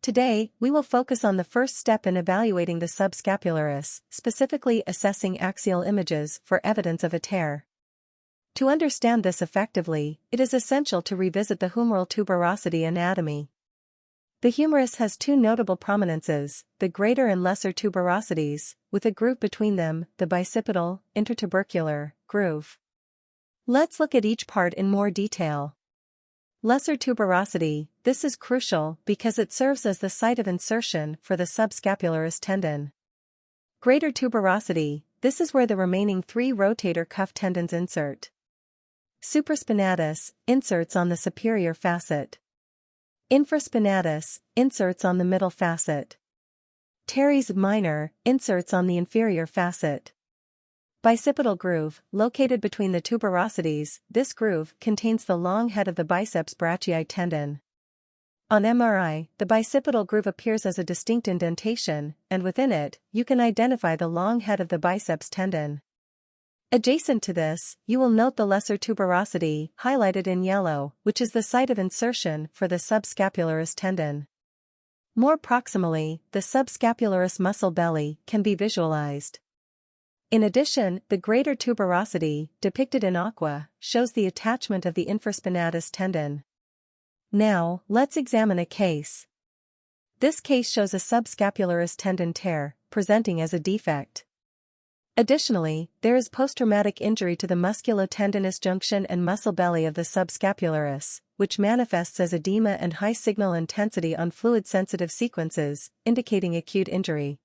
Today, we will focus on the first step in evaluating the subscapularis, specifically assessing axial images for evidence of a tear. To understand this effectively, it is essential to revisit the humeral tuberosity anatomy. The humerus has two notable prominences, the greater and lesser tuberosities, with a groove between them, the bicipital, intertubercular, groove. Let's look at each part in more detail. Lesser tuberosity, this is crucial because it serves as the site of insertion for the subscapularis tendon. Greater tuberosity, this is where the remaining three rotator cuff tendons insert. Supraspinatus, inserts on the superior facet. Infraspinatus, inserts on the middle facet. Teres minor, inserts on the inferior facet. Bicipital groove, located between the tuberosities, this groove contains the long head of the biceps brachii tendon. On MRI, the bicipital groove appears as a distinct indentation, and within it, you can identify the long head of the biceps tendon. Adjacent to this, you will note the lesser tuberosity, highlighted in yellow, which is the site of insertion for the subscapularis tendon. More proximally, the subscapularis muscle belly can be visualized. In addition, the greater tuberosity, depicted in aqua, shows the attachment of the infraspinatus tendon. Now, let's examine a case. This case shows a subscapularis tendon tear, presenting as a defect. Additionally, there is post-traumatic injury to the musculotendinous junction and muscle belly of the subscapularis, which manifests as edema and high signal intensity on fluid-sensitive sequences, indicating acute injury.